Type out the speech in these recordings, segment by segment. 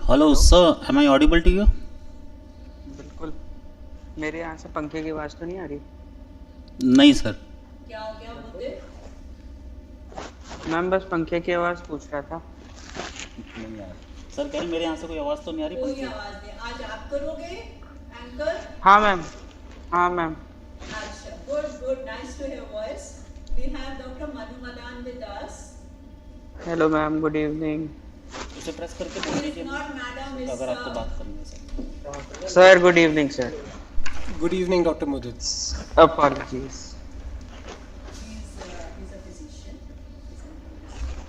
Hello hello. Sir, am I audible to you? बिल्कुल। मेरे यहाँ से पंखे की आवाज़ तो नहीं आ रही? नहीं सर। क्या हो गया मुद्दे? मैम बस पंखे की आवाज़ पूछ रहा था। नहीं आ रही सर, कह रहे मेरे यहाँ से कोई आवाज़ तो नहीं आ रही कोई पंखे? आवाज नहीं। आज आप करोगे एंकर? हाँ मैम। हाँ मैम। अच्छा, good good, nice to hear voice. We have doctor Manu Madan with us. Hello ma'am, good evening. उसे प्रेस करके बोल इज दीजिए नॉट मैडम, इज अगर आपको सर। बात करनी है sir. Sir good evening sir. Good evening, Dr. Mudit. Apologies. He's a physician. He's an internist.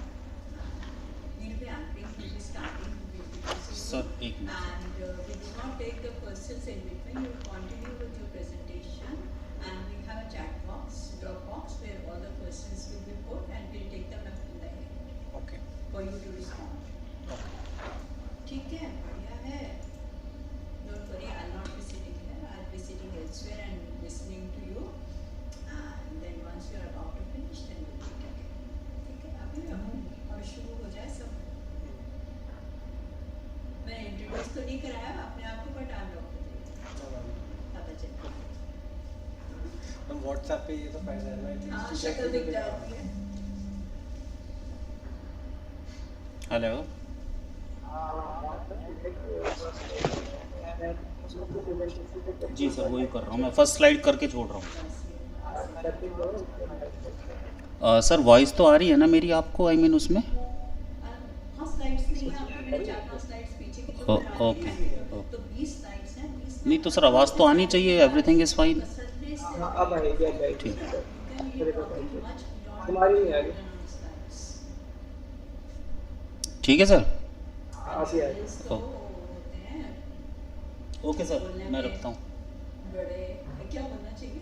We'll be anchoring, we'll be starting, we'll be proceeding. Sir एक minute sir. And we do not take the questions in between. You continue with your presentation, and we have a chat box, drop box, where all the questions will be put, and we'll take them up in the end Okay. for you to respond. ठीक है, बढ़िया है. Don't worry, I'll not be sitting here. I'll be sitting elsewhere and listening to you. And then once you are about to finish, then we'll take it again. ठीक है, अभी अब शुरू हो जाए सब. मैंने इंट्रोड्यूस तो नहीं कराया अपने आप को, बट आप लोग पता चला. हम WhatsApp पे ये तो फायदा है ना, हाँ, शक्ल दिख जाती है. हेलो। जी सर, वही कर रहा हूँ मैं, फर्स्ट स्लाइड करके छोड़ रहा हूँ। सर वॉइस तो आ रही है ना मेरी आपको, आई मीन उसमें? हाँ, स्लाइड्स नहीं है आपकी. मैंने 4-5 स्लाइड्स पीछे की तो करा दी ओके। है. तो 20 स्लाइड्स हैं. 20 नहीं तो सर आवाज़ तो आनी चाहिए, एवरीथिंग इज़ फाइन। अब आएगी ठीक। तुम्हारी नहीं आ रही। ठीक है सर। अभी आ ओ- ओके सर, मैं रखता हूँ। बड़े क्या होना चाहिए?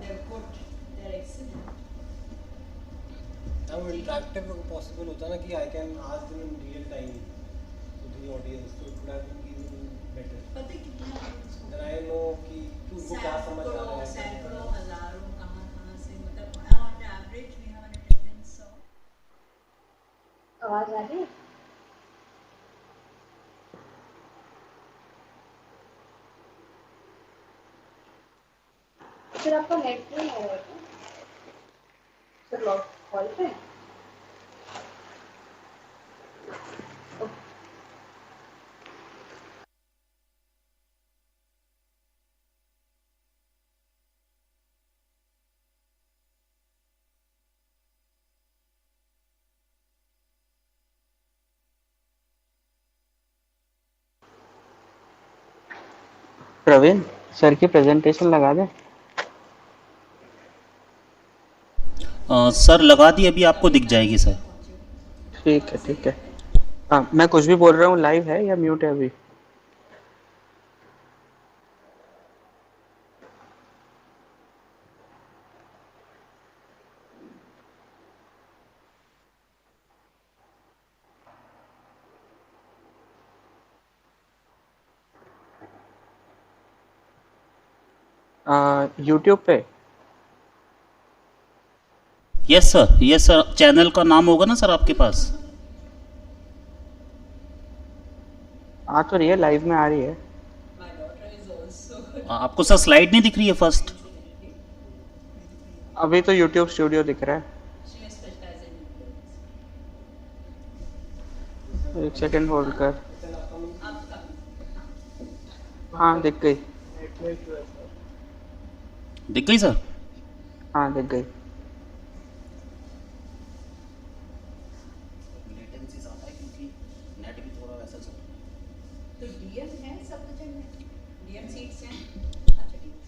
They're good, they're excellent. अब इंटरेक्टिव पॉसिबल होता ना कि I can ask them in real time to the audience, so it would have been even better. पता है कितना Then I know कि उनको क्या समझ आ रहा है। सैकड़ों हजारों कहाँ से, मतलब on average we have an attendance of. आवाज आ रही है? फिर आपका नेट नहीं आ रहा है क्या? सर लॉक कॉल पे? प्रवीण सर की प्रेजेंटेशन लगा दें? सर लगा दी, अभी आपको दिख जाएगी सर। ठीक है ठीक है। हाँ, मैं कुछ भी बोल रहा हूँ लाइव है या म्यूट है अभी? यूट्यूब पे? Yes sir, yes sir, channel का नाम होगा ना सर आपके पास? आ तो रही है, लाइव में आ रही है। My daughter is also आपको सर स्लाइड नहीं दिख रही है फर्स्ट? अभी तो यूट्यूब स्टूडियो दिख रहा है। she is specialized in nuclears. एक सेकंड होल्ड कर। आपका हाँ दिख गई। दिख गई सर? हाँ दिख गई। लेटेंसी ज़्यादा है क्योंकि नेट भी थोड़ा वैसा चल रहा है। तो डीएम है सफदरजंग में? डीएम सीट्स हैं? अच्छा ठीक है.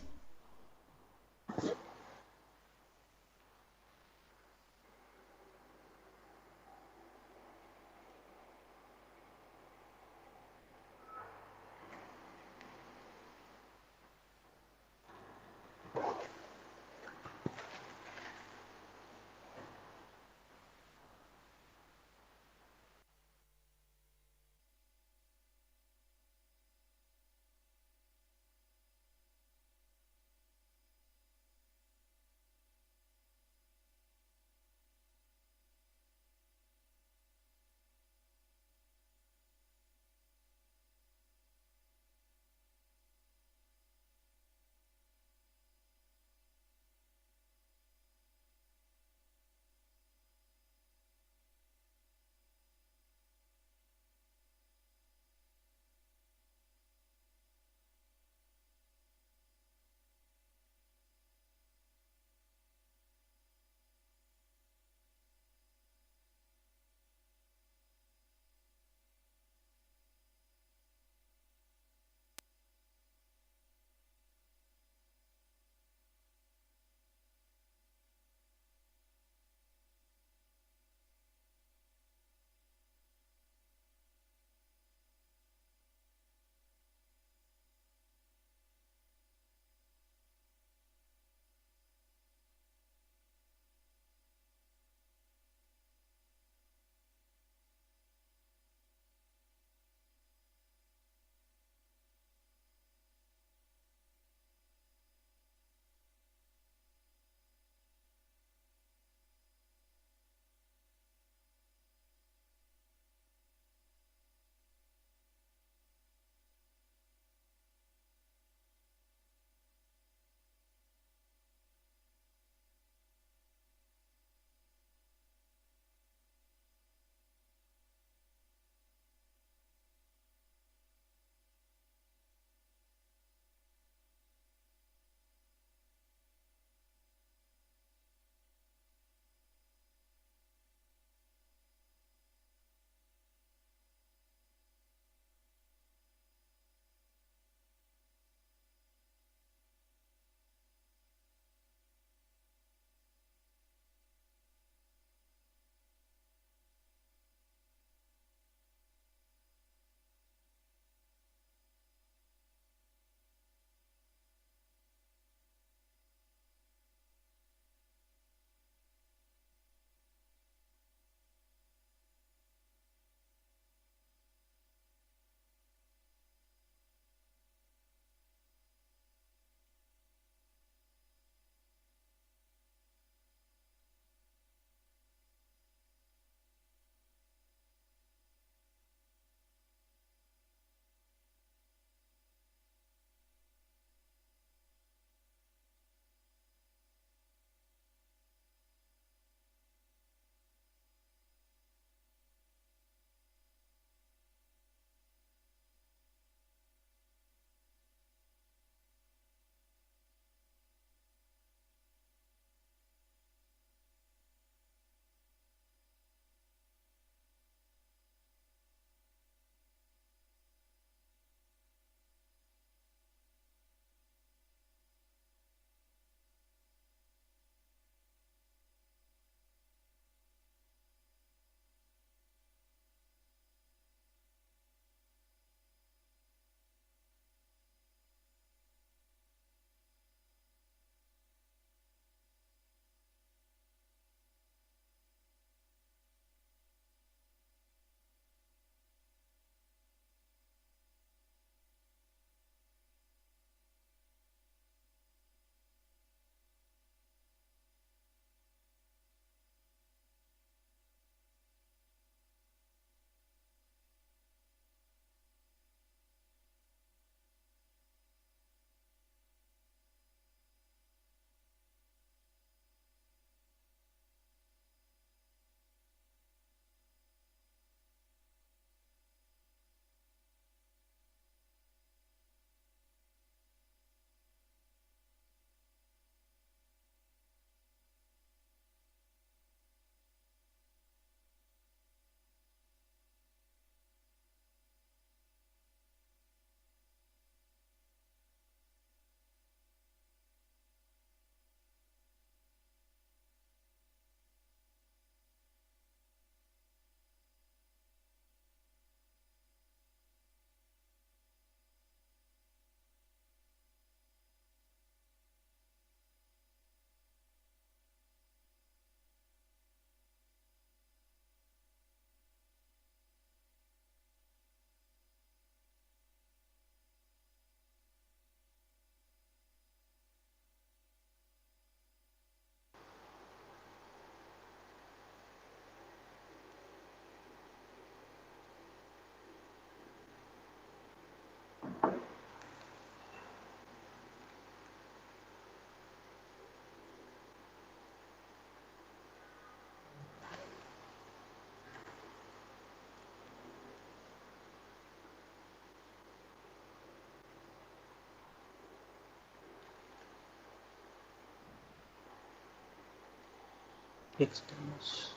Externals.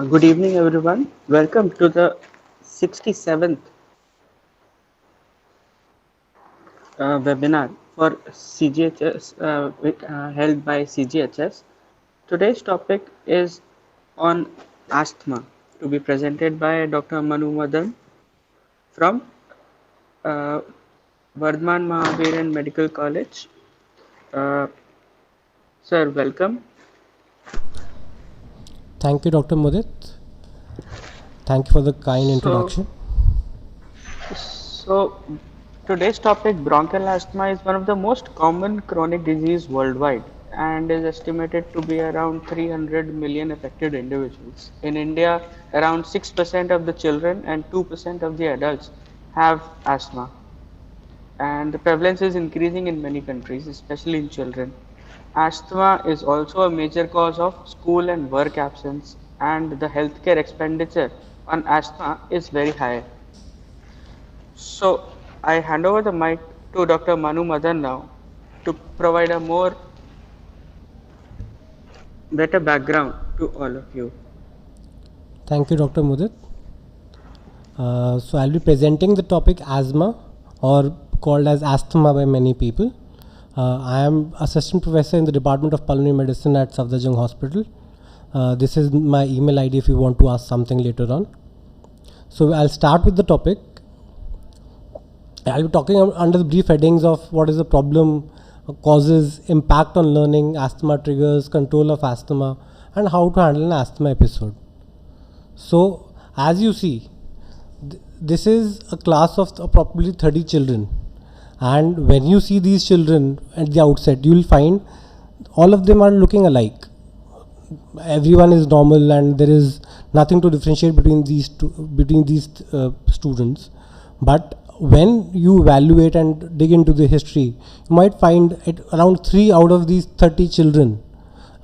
Good evening, everyone. Welcome to the 67th webinar for CGHS held by CGHS. Today's topic is on asthma, to be presented by Dr. Manu Madan from Vardhman Mahaviran Medical College. Sir, welcome. Thank you, Dr. Mudit. Thank you for the kind introduction. So, today's topic, bronchial asthma, is one of the most common chronic disease worldwide and is estimated to be around 300 million affected individuals. In India, around 6% of the children and 2% of the adults have asthma. And the prevalence is increasing in many countries, especially in children. Asthma is also a major cause of school and work absence, and the healthcare expenditure on asthma is very high. So, I hand over the mic to Dr. Manu Madan now to provide a more better background to all of you. Thank you, Dr. Mudit. So I'll be presenting the topic asthma, or called as asthma by many people. I am assistant professor in the Department of Pulmonary Medicine at Safdarjung Hospital. This is my email ID if you want to ask something later on. So I'll start with the topic. I'll be talking under the brief headings of what is the problem, causes, impact on learning, asthma triggers, control of asthma, and how to handle an asthma episode. So as you see, this is a class of approximately 30 children. And when you see these children at the outset, you will find all of them are looking alike. Everyone is normal, and there is nothing to differentiate between these students. But when you evaluate and dig into the history, you might find around 3 out of these 30 children,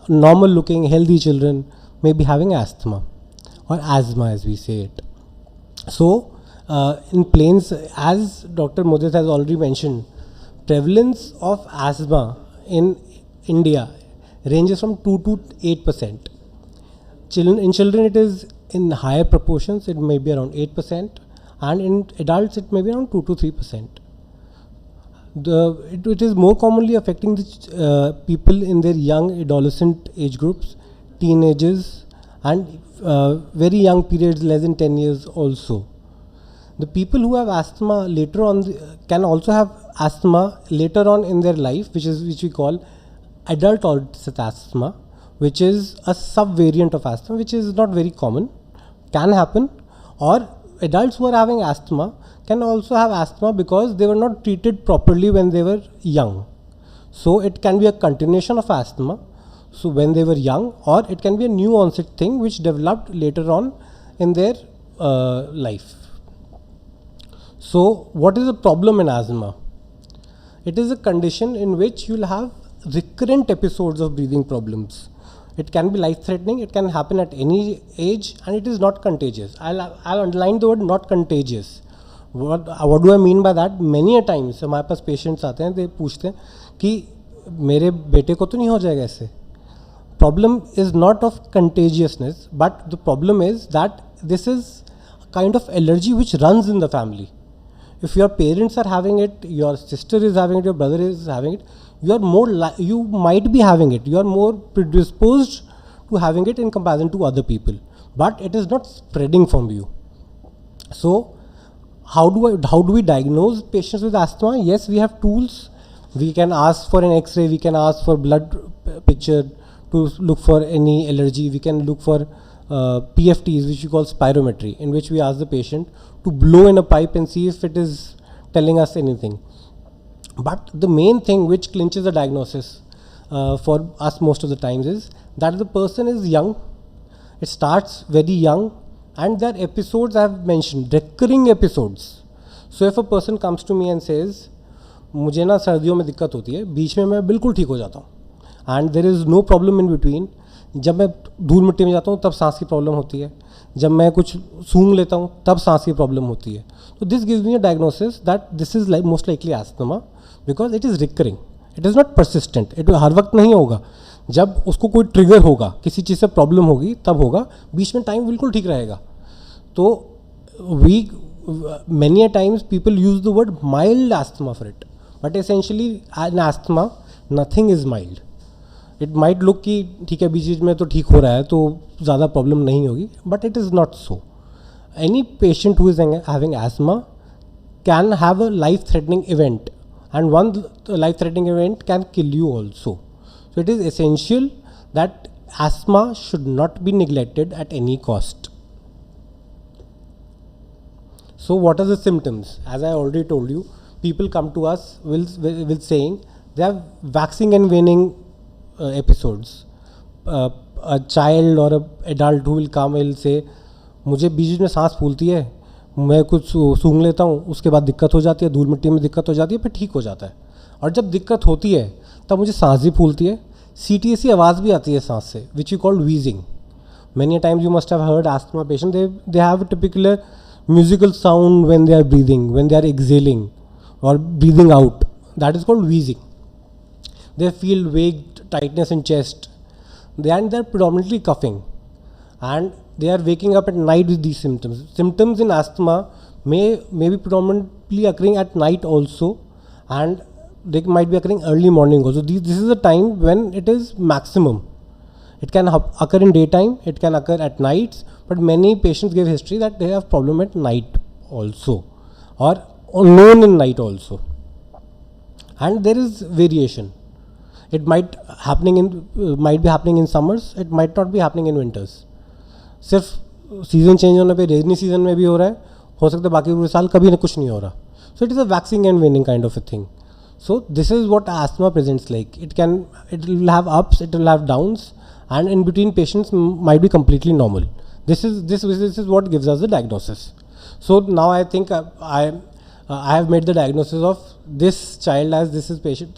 normal looking, healthy children, may be having asthma, or asthma as we say it. So, in plains, as Dr. Mudit has already mentioned, prevalence of asthma in India ranges from 2 to 8%. In children, it is in higher proportions, it may be around 8%, and in adults, it may be around 2 to 3%. It is more commonly affecting the people in their young adolescent age groups, teenagers, and very young periods, less than 10 years also. The people who have asthma later on can also have asthma later on in their life, which we call adult onset asthma, which is a subvariant of asthma, which is not very common, can happen. Or adults who are having asthma can also have asthma because they were not treated properly when they were young. So it can be a continuation of asthma, so when they were young, or it can be a new onset thing which developed later on in their life. So what is the problem in asthma? It is a condition in which you will have recurrent episodes of breathing problems. It can be life-threatening, it can happen at any age, and it is not contagious. I'll underline the word not contagious. What do I mean by that? Many a times हमारे पास patients आते हैं, they पूछते हैं कि मेरे बेटे को तो नहीं हो जाएगा ऐसे. Problem is not of contagiousness, but the problem is that this is a kind of allergy which runs in the family. If your parents are having it, your sister is having it, your brother is having it, you might be having it. You are more predisposed to having it in comparison to other people, but it is not spreading from you. So, how do we diagnose patients with asthma? Yes, we have tools. We can ask for an X-ray. We can ask for blood picture to look for any allergy. We can look for PFTs, which we call spirometry, in which we ask the patient to blow in a pipe and see if it is telling us anything. But the main thing which clinches the diagnosis for us most of the times is that the person is young. It starts very young, and there are episodes I have mentioned, recurring episodes. So if a person comes to me and says, मुझे ना सर्दियों में दिक्कत होती है, बीच में मैं बिल्कुल ठीक हो जाता हूँ, and there is no problem in between, जब मैं धूल मिट्टी में जाता हूँ तब सांस की प्रॉब्लम होती है, जब मैं कुछ सूंघ लेता हूँ तब सांस की प्रॉब्लम होती है. तो this gives me a diagnosis that this is most likely asthma, because it is recurring, it is not persistent. It हर वक्त नहीं होगा, जब उसको कोई ट्रिगर होगा, किसी चीज़ से प्रॉब्लम होगी तब होगा, बीच में टाइम बिल्कुल ठीक रहेगा. तो many a times people use the word mild asthma for it, but essentially in asthma nothing is mild. It might look कि ठीक है बीच में तो ठीक हो रहा है तो ज़्यादा प्रॉब्लम नहीं होगी, but it is not so. Any patient who is having asthma can have a life-threatening event, and one life-threatening event can kill you also. So it is essential that asthma should not be neglected at any cost. So what are the symptoms? As I already told you, people come to us with saying they have waxing and waning episodes. A child or a adult who will come will say, मुझे बीच में सांस फूलती है, मैं कुछ सूंघ लेता हूँ, उसके बाद दिक्कत हो जाती है, धूल मिट्टी में दिक्कत हो जाती है, फिर ठीक हो जाता है. और जब दिक्कत होती है तब मुझे सांस भी फूलती है, CTSC आवाज़ भी आती है सांस से, which you call wheezing. Many times you must have heard asthma patient, they have a typical musical sound when they are breathing, when they are exhaling or breathing out. That is called wheezing. They feel vague tightness in chest. They are predominantly coughing, and they are waking up at night with these symptoms. Symptoms in asthma may be predominantly occurring at night also, and they might be occurring early morning also. This is the time when it is maximum. It can occur in daytime, it can occur at nights, but many patients give history that they have problem at night also, or known in night also. And there is variation. It might be happening in summers, it might not be happening in winters. सिर्फ season change होने पे rainy season में भी हो रहा है, हो सकता है बाकी पूरे साल कभी ना कुछ नहीं हो रहा. So it is a waxing and waning kind of a thing. So this is what asthma presents like. It will have ups, it will have downs, and in between patients might be completely normal. This is what gives us the diagnosis. So now I think I have made the diagnosis of this child as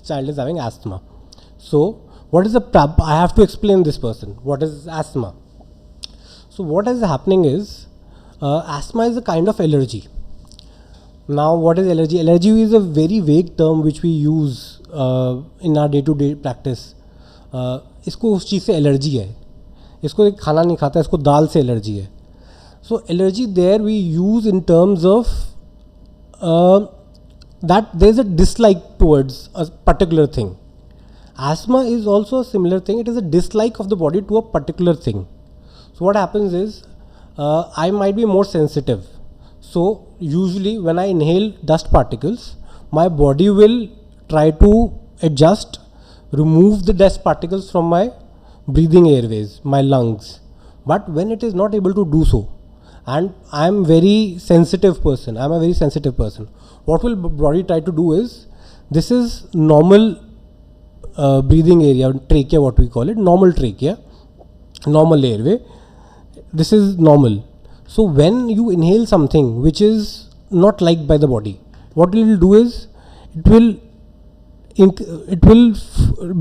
child is having asthma. So what is I have to explain this person what is asthma. So what is happening is asthma is a kind of allergy. Now what is allergy? Allergy is a very vague term which we use in our day-to-day practice. इसको उस चीज़ से allergy है, इसको खाना नहीं खाता, इसको दाल से एलर्जी है. So allergy there we use in terms of that there is a dislike towards a particular thing. Asthma is also a similar thing. It is a dislike of the body to a particular thing. So what happens is I might be more sensitive. So usually when I inhale dust particles, my body will try to adjust, remove the dust particles from my breathing airways, my lungs. But when it is not able to do so, and I am very sensitive person, what will body try to do is, this is normal breathing area, trachea what we call it, normal trachea, normal airway, this is normal. So when you inhale something which is not liked by the body, what it will do is, it will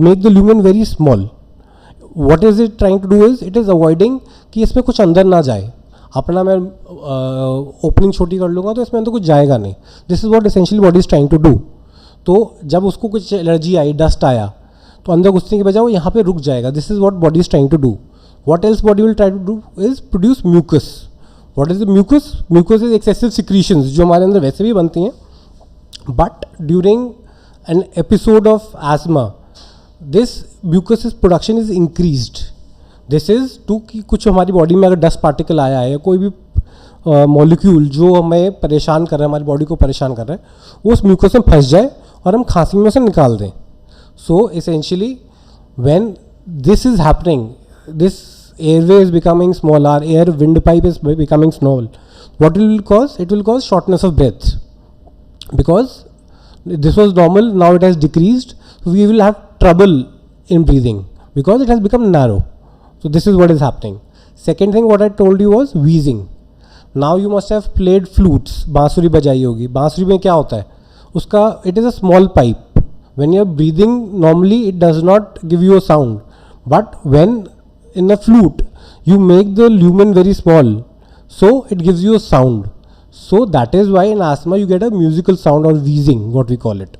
make the lumen very small. What is it trying to do is, it is avoiding कि इसमें कुछ अंदर ना जाए. अपना मैं opening छोटी कर लूँगा तो इसमें अंदर कुछ जाएगा नहीं. This is what essentially body is trying to do. तो जब उसको कुछ एलर्जी आई, डस्ट आया, तो अंदर घुसने के बजाय वो यहाँ पे रुक जाएगा. This is what body is trying to do. What else body will try to do is produce mucus. What is the mucus? Mucus is excessive secretions जो हमारे अंदर वैसे भी बनती हैं, but during an episode of asthma, this mucus production is increased. This is to कि कुछ हमारी बॉडी में अगर डस्ट पार्टिकल आया है, कोई भी मॉलिक्यूल जो हमें परेशान कर रहा है, हमारी बॉडी को परेशान कर रहा है, वो उस म्यूकस में फंस जाए और हम खांसी में से निकाल दें. So essentially when this is happening, this airway is becoming small, our air windpipe is becoming small. What it will cause? It will cause shortness of breath, because this was normal, now it has decreased, so we will have trouble in breathing because it has become narrow. So this is what is happening. Second thing what I told you was wheezing. Now you must have played flutes, बांसुरी बजाई होगी. बांसुरी में क्या होता है उसका, it is a small pipe. When you are breathing normally it does not give you a sound, but when in a flute, you make the lumen very small, so it gives you a sound. So that is why in asthma you get a musical sound, or wheezing, what we call it.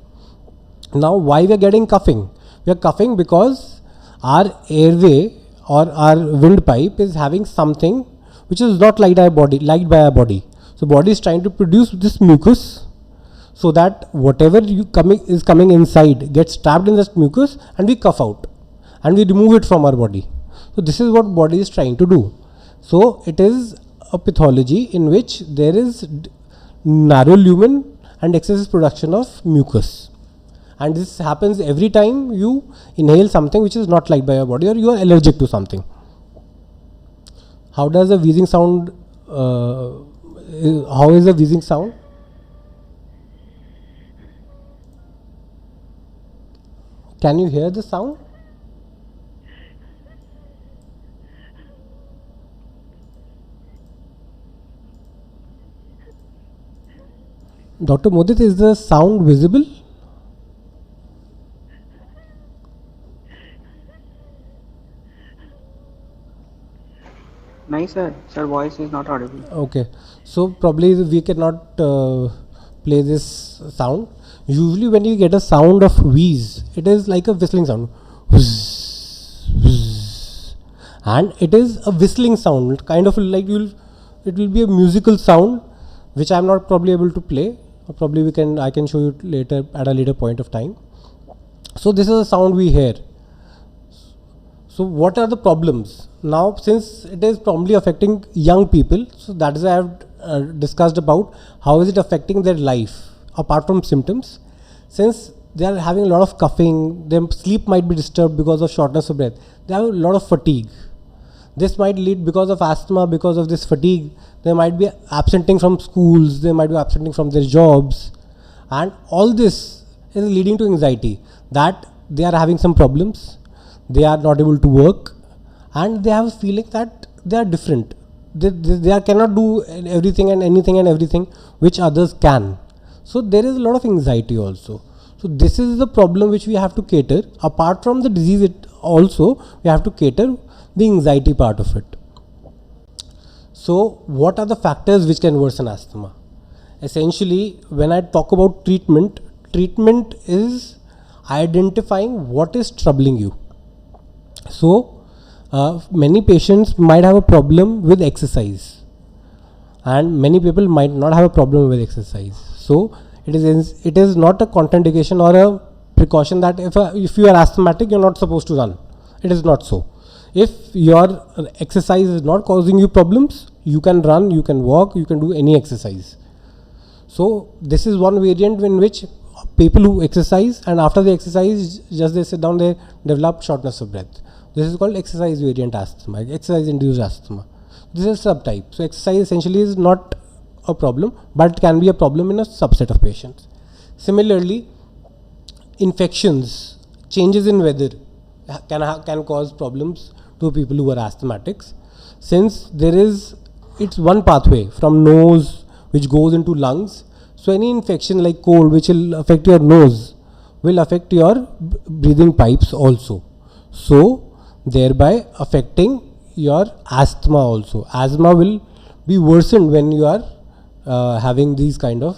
Now why we are getting coughing? We are coughing because our airway or our windpipe is having something which is not liked by our body. So body is trying to produce this mucus, so that whatever is coming inside gets trapped in this mucus, and we cough out and we remove it from our body. So this is what body is trying to do. So it is a pathology in which there is narrow lumen and excessive production of mucus, and this happens every time you inhale something which is not liked by your body, or you are allergic to something. How does a wheezing sound, how is a wheezing sound? Can you hear the sound? Dr. Modit, is the sound visible? Nice, sir. Sir, voice is not audible. Okay, so probably we cannot play this sound. Usually when you get a sound of wheeze, it is like a whistling sound. Whoosh, whoosh. And it is a whistling sound, kind of like it will be a musical sound, which I am not probably able to play, or probably I can show you later at a later point of time. So this is a sound we hear. So what are the problems? Now, since it is probably affecting young people, so that is why I have discussed about how is it affecting their life apart from symptoms. Since they are having a lot of coughing, their sleep might be disturbed because of shortness of breath. They have a lot of fatigue. This might lead, because of asthma, because of this fatigue, they might be absenting from schools, they might be absenting from their jobs, and all this is leading to anxiety, that they are having some problems, they are not able to work, and they have a feeling that they are different. They cannot do everything and anything and everything which others can. So there is a lot of anxiety also. So this is the problem which we have to cater. Apart from the disease, also we have to cater the anxiety part of it. So what are the factors which can worsen asthma? Essentially, when I talk about treatment is identifying what is troubling you. So many patients might have a problem with exercise, and many people might not have a problem with exercise. So it is not a contraindication or a precaution that if you are asthmatic, you are not supposed to run. It is not so. If your exercise is not causing you problems, you can run, you can walk, you can do any exercise. So this is one variant in which people who exercise, and after the exercise, just they sit down, they develop shortness of breath. This is called exercise variant asthma, exercise induced asthma. This is a subtype. So exercise essentially is not a problem, but it can be a problem in a subset of patients. Similarly, infections, changes in weather can cause problems to people who are asthmatics, since it's one pathway from nose which goes into lungs. So any infection like cold which will affect your nose will affect your breathing pipes also, so thereby affecting your asthma also. Asthma will be worsened when you are having these kind of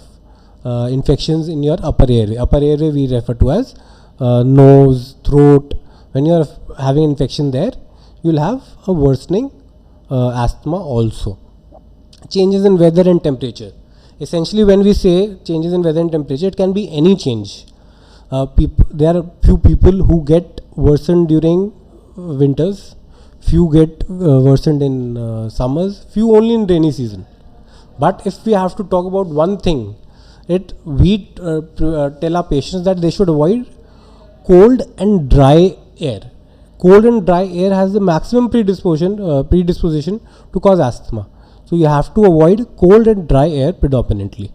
infections in your upper airway. Upper airway we refer to as nose, throat. When you are having infection there, you will have a worsening asthma also. Changes in weather and temperature. Essentially, when we say changes in weather and temperature, it can be any change. There are few people who get worsened during winters, few get worsened in summers, few only in rainy season. But if we have to talk about one thing, we tell our patients that they should avoid cold and dry air. Cold and dry air has the maximum predisposition to cause asthma. So you have to avoid cold and dry air predominantly.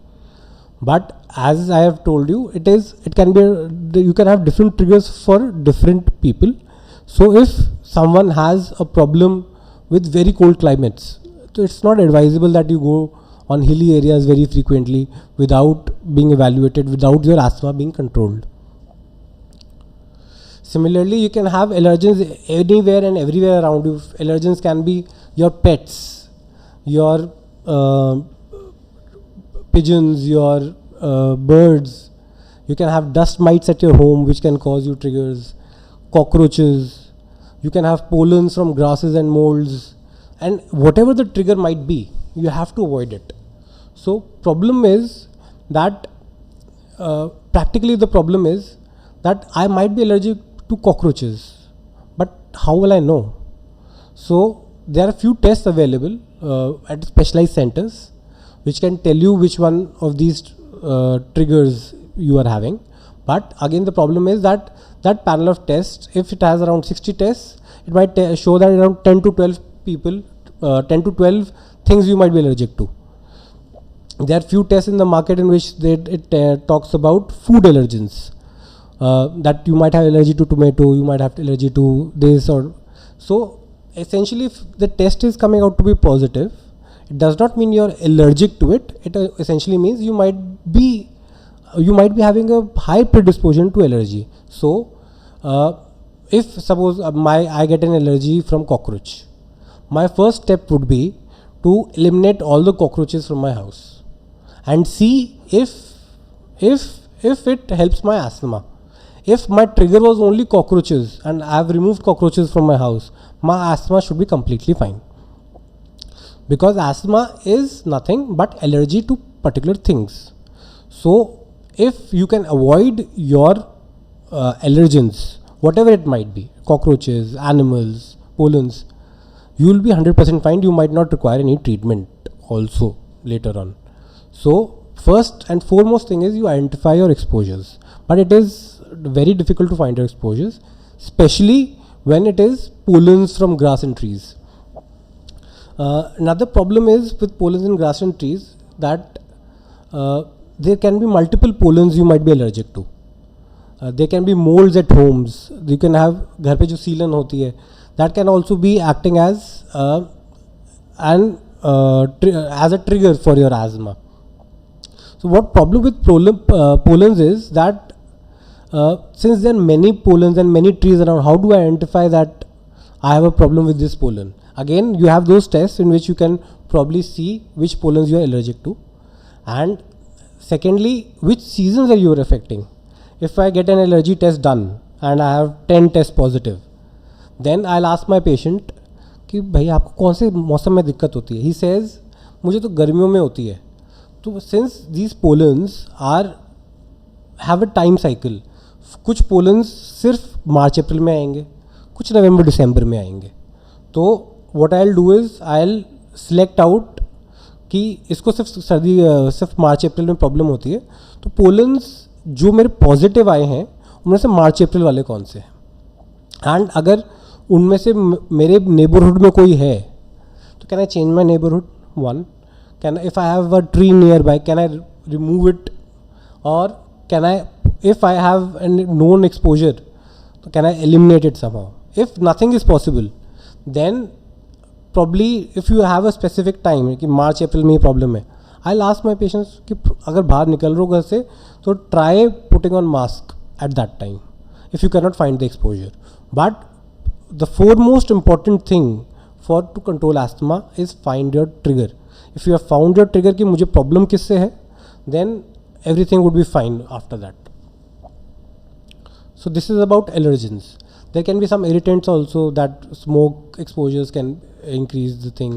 But as I have told you, you can have different triggers for different people. So if someone has a problem with very cold climates, so it's not advisable that you go on hilly areas very frequently without being evaluated, without your asthma being controlled. Similarly, you can have allergens anywhere and everywhere around you. Allergens can be your pets, your pigeons, your birds. You can have dust mites at your home which can cause you triggers, cockroaches. You can have pollens from grasses and molds, and whatever the trigger might be, you have to avoid it. So problem is that practically the problem is that I might be allergic to cockroaches, but how will I know? So there are few tests available at specialized centers which can tell you which one of these triggers you are having. But again, the problem is that that panel of tests, if it has around 60 tests, it might show that around 10 to 12 people, 10 to 12 things you might be allergic to. There are few tests in the market in which it talks about food allergens, that you might have allergy to tomato, you might have allergy to this, or so. Essentially, if the test is coming out to be positive, it does not mean you're allergic to it. It essentially means you might be having a high predisposition to allergy. So if suppose I get an allergy from cockroach, my first step would be to eliminate all the cockroaches from my house and see if it helps my asthma. If my trigger was only cockroaches and I have removed cockroaches from my house, my asthma should be completely fine. Because asthma is nothing but allergy to particular things. So if you can avoid your allergens, whatever it might be, cockroaches, animals, pollens, you will be 100% fine. You might not require any treatment also later on. So first and foremost thing is you identify your exposures, but it is very difficult to find your exposures, especially when it is pollens from grass and trees. Another problem is with pollens in grass and trees that there can be multiple pollens you might be allergic to. There can be molds at homes. You can have घर पे जो सीलन होती है, that can also be acting as as a trigger for your asthma. So what problem with pollens is that since there are many pollens and many trees around, how do I identify that I have a problem with this pollen? Again, you have those tests in which you can probably see which pollens you are allergic to, and secondly, which seasons are you affecting. If I get an allergy test done and I have 10 tests positive, then I'll ask my patient कि भाई आपको कौन से मौसम में दिक्कत होती है. He says मुझे तो गर्मियों में होती है. तो since these pollens have a time cycle, कुछ पोलन्स सिर्फ मार्च अप्रैल में आएंगे, कुछ नवंबर दिसंबर में आएंगे. तो what I will do is I will select out कि इसको सिर्फ मार्च अप्रैल में प्रॉब्लम होती है. तो पोलन्स जो मेरे पॉजिटिव आए हैं उनमें से मार्च अप्रैल वाले कौन से हैं, एंड अगर उनमें से मेरे नेबरहुड में कोई है तो can I change my neighbourhood. One, can if I have a tree near by can I remove it, और can I, if I have a known exposure, can I eliminate it somehow? If nothing is possible, then probably if you have a specific time कि मार्च अप्रैल में ये problem है, I'll ask my patients कि अगर बाहर निकल रहे हो घर से तो try putting on mask at that time if you cannot find the exposure. But the foremost important thing for to control asthma is find your trigger. If you have found your trigger कि मुझे problem किससे है, then everything would be fine after that. So this is about allergens. There can be some irritants also, that smoke exposures can increase the thing.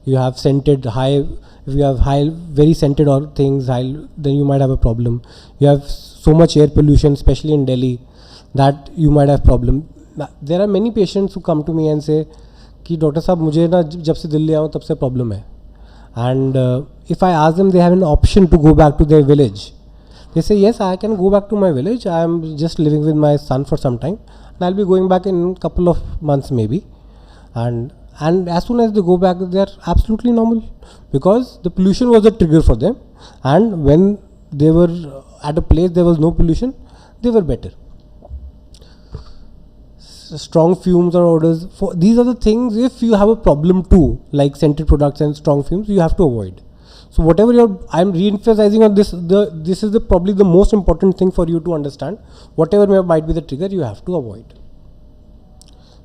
You have scented high, if you have high, very scented or things high, then you might have a problem. You have so much air pollution, especially in Delhi, that you might have problem. There are many patients who come to me and say कि doctor साहब मुझे ना जब से दिल्ली आऊँ तब से problem है. And if I ask them, they have an option to go back to their village. They say, yes, I can go back to my village. I am just living with my son for some time, and I'll be going back in a couple of months maybe. And as soon as they go back, they are absolutely normal, because the pollution was the trigger for them. And when they were at a place there was no pollution, they were better. Strong fumes or odors, these are the things, if you have a problem too, like scented products and strong fumes, you have to avoid. So whatever I'm re-emphasizing on this, this is probably the most important thing for you to understand. Whatever might be the trigger, you have to avoid.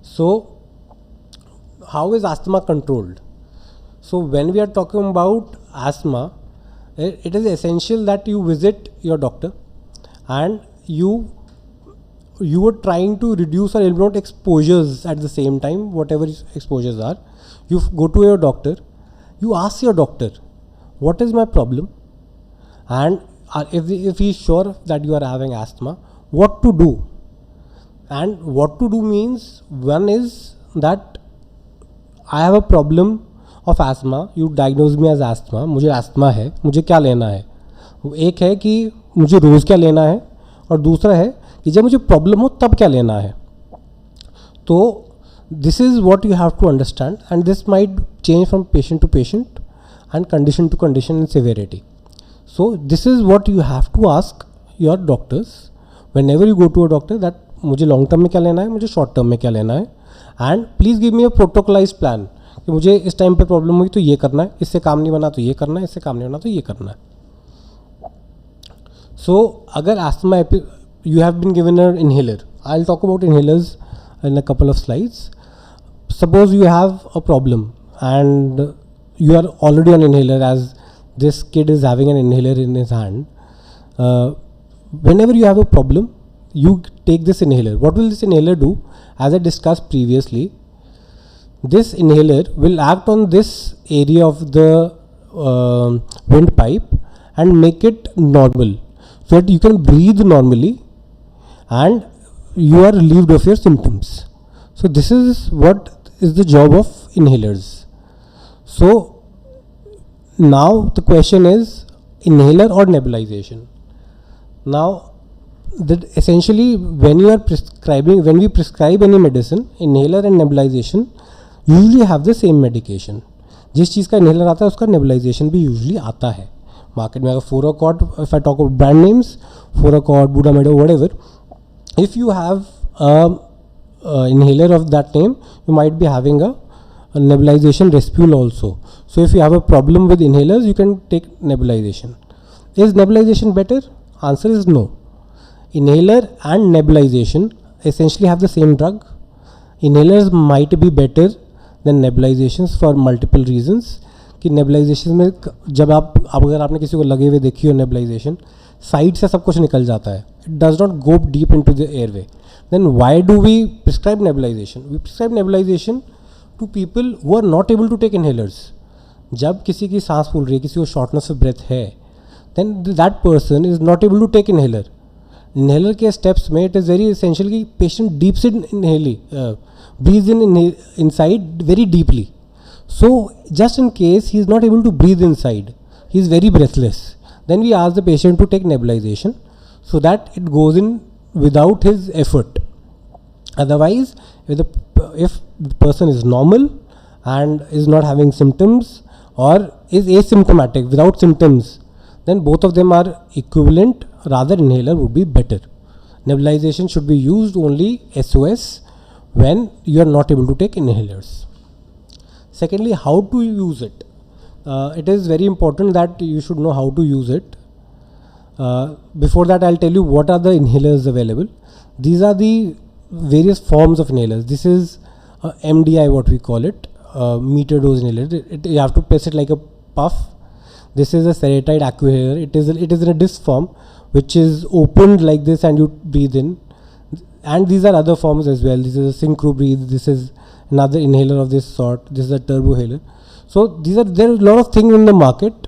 So how is asthma controlled? So when we are talking about asthma, it is essential that you visit your doctor and you are trying to reduce or eliminate exposures at the same time, whatever exposures are. You go to your doctor, you ask your doctor, what is my problem? And if he is sure that you are having asthma, what to do? And what to do means, one is that I have a problem of asthma, you diagnose me as asthma, मुझे asthma है, मुझे क्या लेना है? एक है कि मुझे रोज़ क्या लेना है, और दूसरा है कि जब मुझे प्रॉब्लम हो तब क्या लेना है. तो this is what you have to understand, and this might change from patient to patient and condition to condition in severity. So this is what you have to ask your doctors whenever you go to a doctor, that मुझे long term में क्या लेना है, मुझे short term में क्या लेना है, and please give me a protocolise plan कि मुझे इस टाइम पे प्रॉब्लम हुई तो ये करना है, इससे काम नहीं बना तो ये करना है, इससे काम नहीं बना तो ये करना है. सो अगर asthma you have been given an inhaler. I'll talk about inhalers in a couple of slides. Suppose you have a problem and you are already on inhaler, as this kid is having an inhaler in his hand. Whenever you have a problem, you take this inhaler. What will this inhaler do? As I discussed previously, this inhaler will act on this area of the windpipe and make it normal, so that you can breathe normally and you are relieved of your symptoms. So this is what is the job of inhalers. So now the question is, inhaler or nebulization? Now essentially when we prescribe any medicine, inhaler and nebulization usually have the same medication. जिस चीज़ का inhaler आता है उसका nebulization भी usually आता है. Market में अगर Foracort, if I talk about brand names, Foracort, Budameda, whatever, if you have a inhaler of that name, you might be having a nebulization Respiratory also. So if you have a problem with inhalers, you can take nebulization. Is nebulization better? Answer is no. Inhaler and nebulization essentially have the same drug. Inhalers might be better than nebulizations for multiple reasons. कि nebulisation में जब आप अगर आपने किसी को लगे हुए देखी हो नेबुलाइजेशन, साइड से सब कुछ निकल जाता है. It does not go deep into the airway. Then why do we prescribe nebulization? We prescribe nebulization to people who are not able to take inhalers. जब किसी की सांस फूल रही है, किसी को शॉर्टनेस ऑफ ब्रेथ है, then that person is not able to take inhaler. Inhaler के स्टेप्स में इट इज़ वेरी एसेंशियल कि पेशेंट डीप से breathe in inside very deeply. So just in case he is not able to breathe inside, he is very breathless, then we ask the patient to take nebulization so that it goes in without his effort. Otherwise, if the person is normal and is not having symptoms or is asymptomatic without symptoms, then both of them are equivalent. Rather, inhaler would be better. Nebulization should be used only SOS when you are not able to take inhalers. Secondly, how to use it? It is very important that you should know how to use it. Before that, I'll tell you what are the inhalers available. These are the various forms of inhalers. This is MDI, what we call it, meter dose inhaler. You have to press it like a puff. This is a Seretide Accuhaler. It is in a disc form, which is opened like this and you breathe in. And these are other forms as well. This is a Synchro Breathe. This is another inhaler of this sort. This is a turbohaler. So there are a lot of things in the market.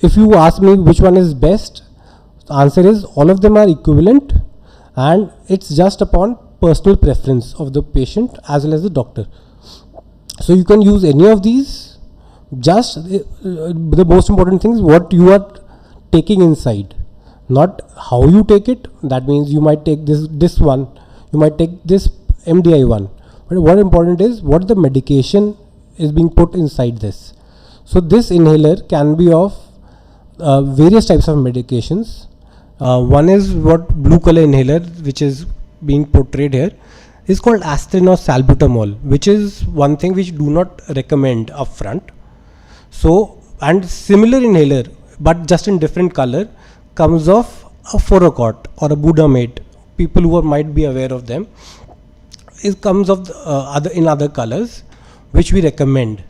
If you ask me which one is best, the answer is all of them are equivalent, and it's just upon personal preference of the patient as well as the doctor. So you can use any of these. Just the most important thing is what you are taking inside, not how you take it. That means you might take this one, you might take this MDI one. But what important is what the medication is being put inside this. So this inhaler can be of various types of medications. One is what blue color inhaler, which is being portrayed here, is called aspirin or salbutamol, which is one thing which do not recommend upfront. So and similar inhaler but just in different color comes of a Foracort or a Budamate. People who might be aware of them. It comes of other colors which we recommend.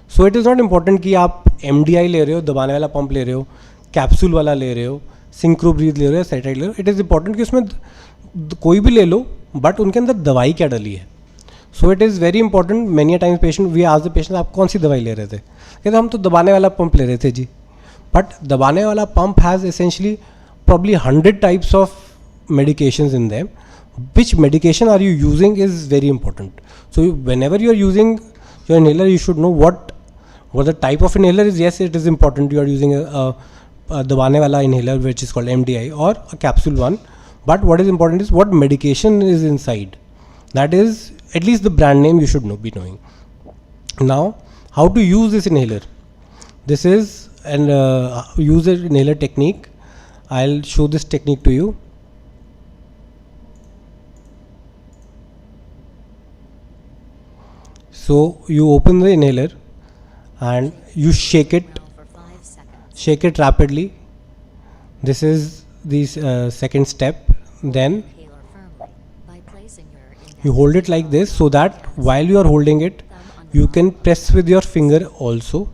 So it is not important कि आप MDI ले रहे हो, दबाने वाला pump ले रहे हो, कैप्सूल वाला ले रहे हो, सिंक्रो ब्रीथ ले रहे हो, सेटाइड ले रहे हो. इट इज़ इंपॉर्टेंट कि उसमें कोई भी ले लो बट उनके अंदर दवाई क्या डली है. So it is very important. Many times patient we ask the patient आप कौन सी दवाई ले रहे थे, कहते हम तो दबाने वाला पंप ले रहे थे जी. बट दबाने वाला pump has essentially probably 100 types of medications in them. Which medication are you using is very important. So whenever you are using your inhaler, you should know what the type of inhaler is. Yes, it is important you are using a dabane wala inhaler which is called MDI or a capsule one. But what is important is what medication is inside. That is at least the brand name you should be knowing. Now, how to use this inhaler? This is an user inhaler technique. I'll show this technique to you. So you open the inhaler and you shake it rapidly. This is the second step. Then you hold it like this so that while you are holding it, you can press with your finger also.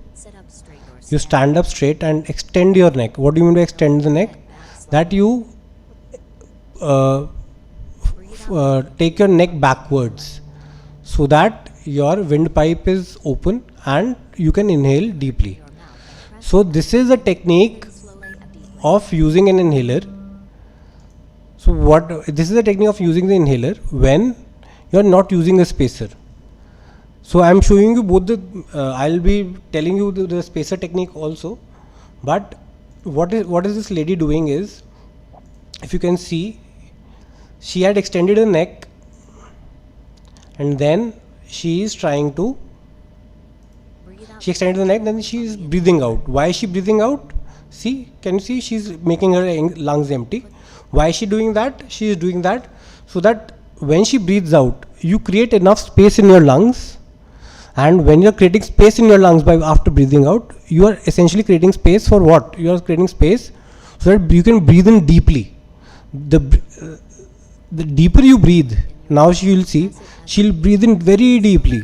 You stand up straight and extend your neck. What do you mean by extend the neck? That you take your neck backwards so that your windpipe is open and you can inhale deeply. So this is a technique of using an inhaler. So this is a technique of using the inhaler when you are not using a spacer. So I am showing you both the I'll be telling you the spacer technique also, but what is this lady doing is, if you can see, she had extended her neck and then she is trying to extended the neck, then she is breathing out. Why is she breathing out? See, can you see, she is making her lungs empty. Why is she doing that? She is doing that so that when she breathes out, you create enough space in your lungs. And when you are creating space in your lungs after breathing out, you are essentially creating space for what? You are creating space so that you can breathe in deeply. The deeper you breathe, now she will see, she'll breathe in very deeply.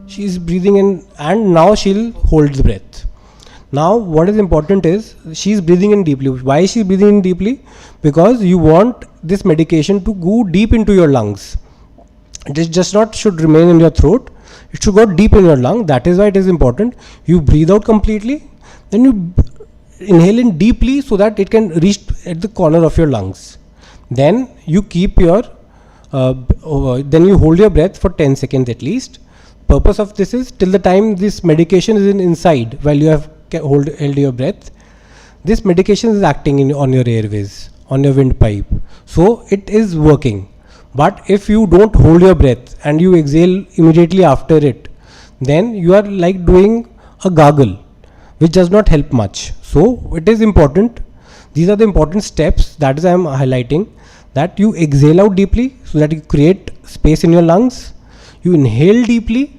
She is breathing in and now she'll hold the breath. Now what is important is she is breathing in deeply. Why is she breathing in deeply? Because you want this medication to go deep into your lungs. It is just not should remain in your throat, it should go deep in your lung. That is why it is important. You breathe out completely, then you inhale in deeply so that it can reach at the corner of your lungs. Then you keep your then you hold your breath for 10 seconds at least. Purpose of this is till the time this medication is inside while you have held your breath, this medication is acting on your airways, on your windpipe, so it is working. But if you don't hold your breath and you exhale immediately after it, then you are like doing a gargle, which does not help much. So it is important. These are the important steps. That is I am highlighting, that you exhale out deeply so that you create space in your lungs. You inhale deeply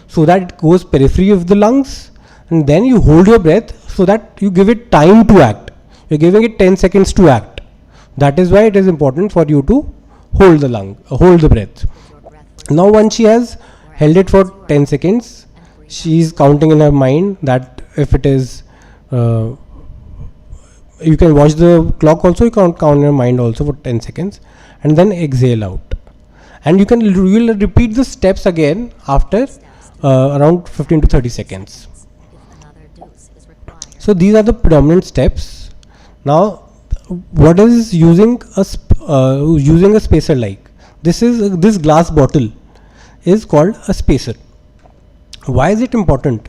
so that it goes periphery of the lungs, and then you hold your breath so that you give it time to act. You are giving it 10 seconds to act. That is why it is important for you to hold the breath. Now once she has held it for 10 seconds, she is counting in her mind that if it is, you can watch the clock also, you can count in your mind also for 10 seconds and then exhale out. And you will repeat the steps again after around 15 to 30 seconds. So these are the predominant steps. Now what is using a spacer like? This glass bottle is called a spacer. Why is it important?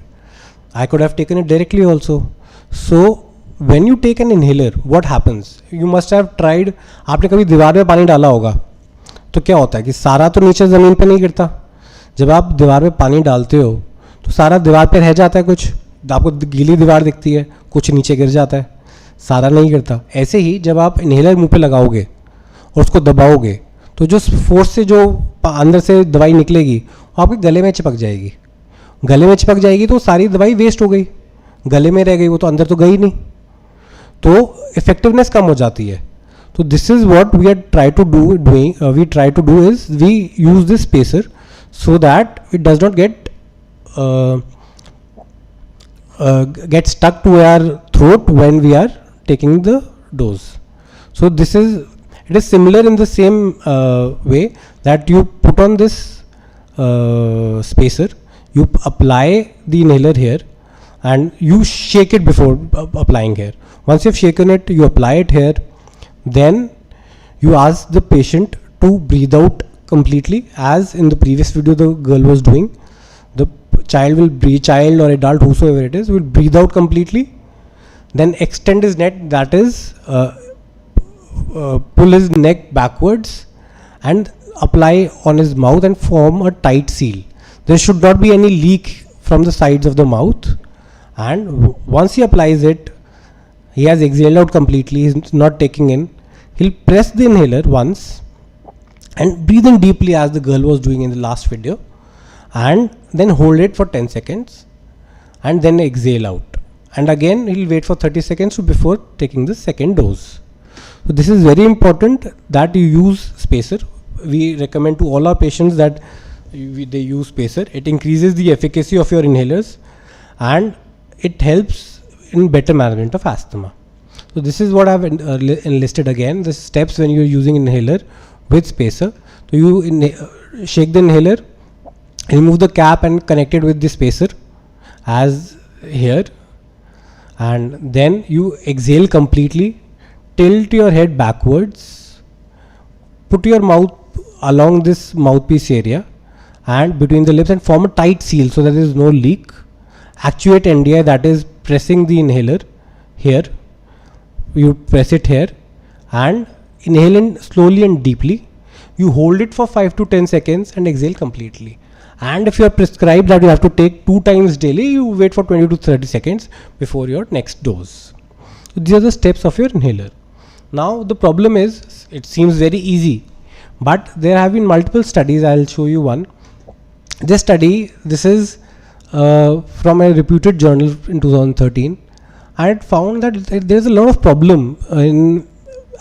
I could have taken it directly also. So when you take an inhaler, what happens? You must have tried. आपने कभी दीवार में पानी डाला होगा तो क्या होता है कि सारा तो नीचे ज़मीन पे नहीं गिरता. जब आप दीवार में पानी डालते हो तो सारा दीवार पे रह जाता है, कुछ आपको गीली दीवार दिखती है, कुछ नीचे गिर जाता है, सारा नहीं गिरता. ऐसे ही जब आप इन्हेलर मुंह पे लगाओगे और उसको दबाओगे तो जो फोर्स से जो अंदर से दवाई निकलेगी वो आपके गले में चिपक जाएगी. गले में चिपक जाएगी तो सारी दवाई वेस्ट हो गई, गले में रह गई, वो तो अंदर तो गई नहीं, तो इफेक्टिवनेस कम हो जाती है. तो this is what we try to do is we use this spacer so that it does not get stuck to our throat when we are taking the dose. So it is similar in the same way that you put on this spacer, you apply the inhaler here and you shake it before applying here. Once you have shaken it, you apply it here, then you ask the patient to breathe out completely, as in the previous video the girl was doing. The child or adult, whosoever it is, will breathe out completely, then extend his neck, that is pull his neck backwards and apply on his mouth and form a tight seal. There should not be any leak from the sides of the mouth, and once he applies it, he has exhaled out completely, he is not taking in, he'll press the inhaler once and breathe in deeply as the girl was doing in the last video, and then hold it for 10 seconds and then exhale out, and again he'll wait for 30 seconds before taking the second dose. So this is very important that you use spacer. We recommend to all our patients that they use spacer. It increases the efficacy of your inhalers and it helps in better management of asthma. So this is what I have enlisted again, the steps when you are using inhaler with spacer. So you shake the inhaler, remove the cap and connect it with the spacer as here, and then you exhale completely, tilt your head backwards, put your mouth along this mouthpiece area and between the lips and form a tight seal so that there is no leak. Actuate NDI, that is pressing the inhaler here, you press it here and inhale in slowly and deeply. You hold it for 5 to 10 seconds and exhale completely. And if you are prescribed that you have to take 2 times daily, you wait for 20 to 30 seconds before your next dose. So these are the steps of your inhaler. Now the problem is, it seems very easy, but there have been multiple studies. I will show you one. This study, this is from a reputed journal in 2013, and it found that there is a lot of problem in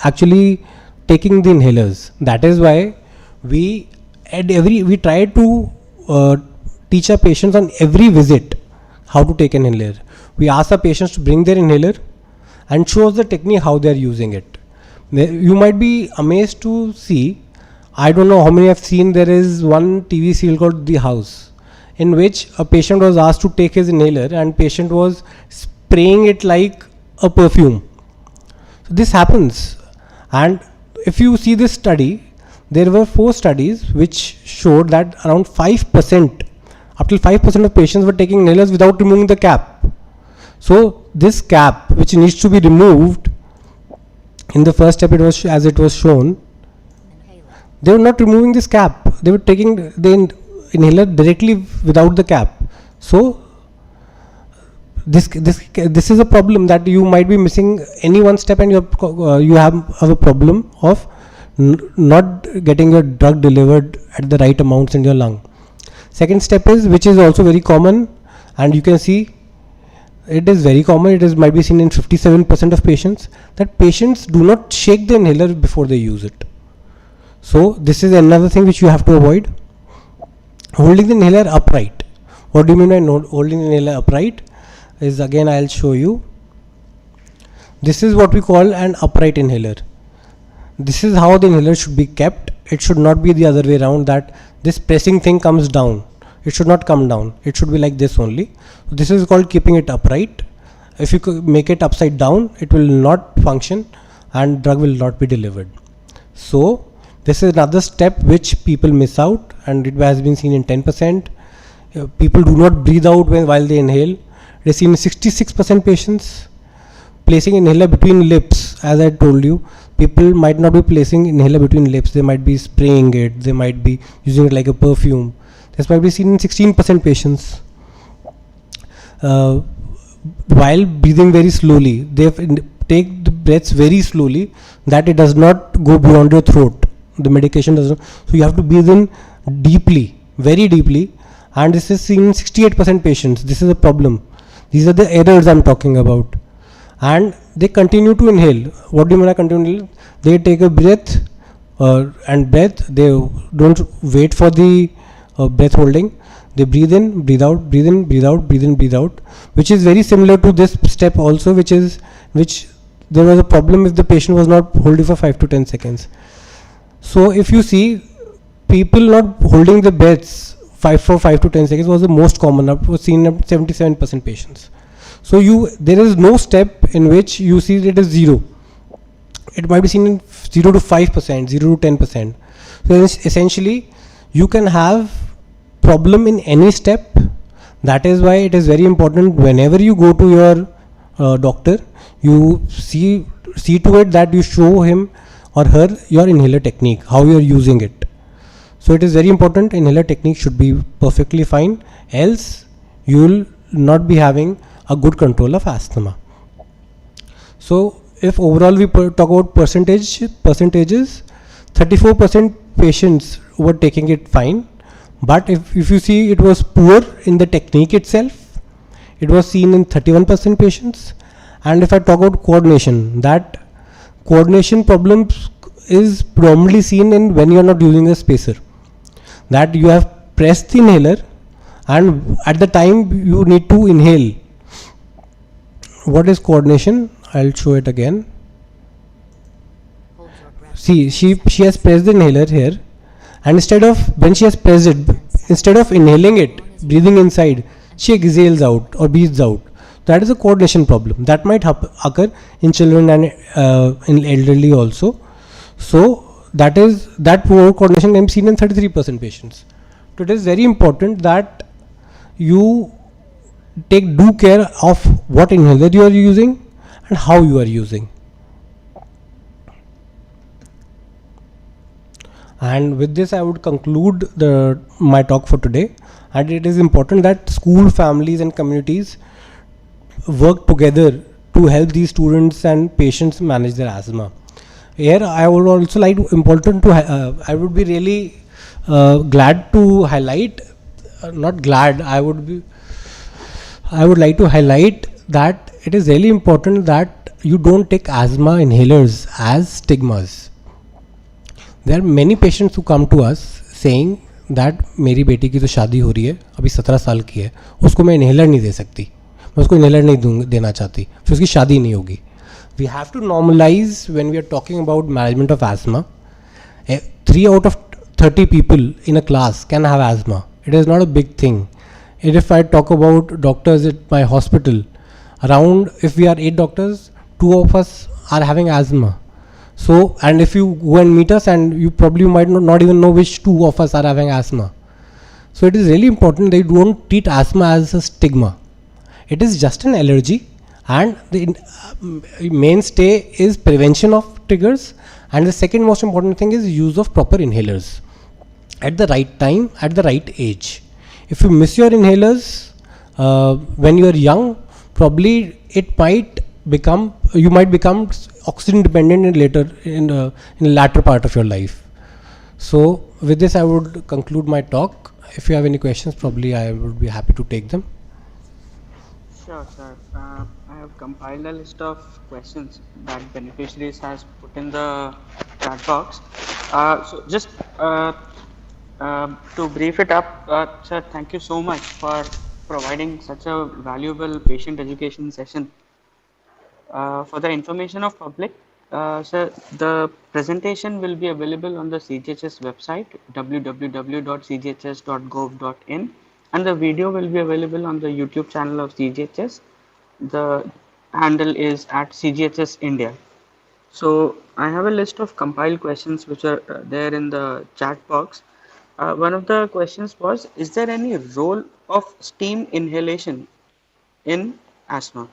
actually taking the inhalers. That is why we try to teach our patients on every visit how to take an inhaler. We ask our patients to bring their inhaler and show us the technique how they are using it. You might be amazed to see, I don't know how many have seen, there is one TV serial called The House, in which a patient was asked to take his inhaler and patient was spraying it like a perfume. So this happens, and if you see this study, there were 4 studies which showed that around 5%, up till 5% of patients were taking inhalers without removing the cap. So this cap, which needs to be removed, in the first step it was as it was shown, they were not removing this cap, they were taking the inhaler directly without the cap. So this is a problem, that you might be missing any one step and you have a problem of not getting your drug delivered at the right amounts in your lung. Second step is, which is also very common, and you can see it is very common, it might be seen in 57% of patients, that patients do not shake the inhaler before they use it. So this is another thing which you have to avoid. Holding the inhaler upright. What do you mean by holding the inhaler upright? Is, again I will show you. This is what we call an upright inhaler. This is how the inhaler should be kept. It should not be the other way around, that this pressing thing comes down. It should not come down. It should be like this only. This is called keeping it upright. If you make it upside down, it will not function and drug will not be delivered. So this is another step which people miss out, and it has been seen in 10%. People do not breathe out while they inhale. It is seen in 66% patients. Placing inhaler between lips, as I told you, people might not be placing inhaler between lips. They might be spraying it. They might be using it like a perfume. This might be seen in 16% patients. While breathing very slowly, they take the breaths very slowly, that it does not go beyond your throat. The medication doesn't. So you have to breathe in deeply, very deeply, and this is seen in 68% patients. This is a problem. These are the errors I'm talking about. And they continue to inhale. What do you mean by continue to inhale? They take a breath and breath. They don't wait for the breath holding. They breathe in, breathe out, breathe in, breathe out, breathe in, breathe out, which is very similar to this step also, which there was a problem if the patient was not holding for 5 to 10 seconds. So if you see, people not holding the breaths for 5 to 10 seconds was the most common. It was seen in 77% patients. So there is no step in which you see it is 0. It might be seen in 0 to 5%, 0 to 10%. So essentially, you can have problem in any step. That is why it is very important whenever you go to your doctor, you see to it that you show him or her your inhaler technique, how you are using it. So it is very important. Inhaler technique should be perfectly fine, else you will not be having a good control of asthma. So if overall we talk about percentages, 34% patients were taking it fine. But if you see, it was poor in the technique itself. It was seen in 31% patients. And if I talk about coordination, that coordination problems is predominantly seen in when you are not using a spacer. That you have pressed the inhaler and at the time you need to inhale. What is coordination? I'll show it again. See, she has pressed the inhaler here, and when she has pressed it, instead of inhaling it, breathing inside, she exhales out or breathes out. That is a coordination problem. That might occur in children and in elderly also. So that poor coordination can be seen in 33% patients. So it is very important that you take due care of what inhaler you are using and how you are using. And with this, I would conclude my talk for today. And it is important that school, families, and communities work together to help these students and patients manage their asthma. Here, I would also like I would be really glad to highlight. Not glad. I would like to highlight that it is really important that you don't take asthma inhalers as stigmas. There are many patients who come to us saying that मेरी बेटी की तो शादी हो रही है, अभी 17 साल की है, उसको मैं इन्हेलर नहीं दे सकती, मैं उसको इन्हेलर नहीं देना चाहती, फिर उसकी शादी नहीं होगी. We have to normalize when we are talking about management of asthma. 3 out of 30 people in a class can have asthma. It is not a big thing. If I talk about doctors at my hospital, if we are 8 doctors, 2 of us are having asthma. So, and if you go and meet us, and you probably might not even know which 2 of us are having asthma. So it is really important that you don't treat asthma as a stigma. It is just an allergy, and the mainstay is prevention of triggers, and the second most important thing is use of proper inhalers at the right time, at the right age. If you miss your inhalers when you are young, probably you might become oxygen dependent in the latter part of your life. So with this, I would conclude my talk. If you have any questions, probably I would be happy to take them. Sure, sir. I have compiled a list of questions that beneficiaries has put in the chat box. So just to brief it up, sir, thank you so much for providing such a valuable patient education session. For the information of public, sir, the presentation will be available on the CGHS website, www.cghs.gov.in, and the video will be available on the YouTube channel of CGHS. The handle is at CGHS India. So I have a list of compiled questions which are there in the chat box. One of the questions was, is there any role of steam inhalation in asthma?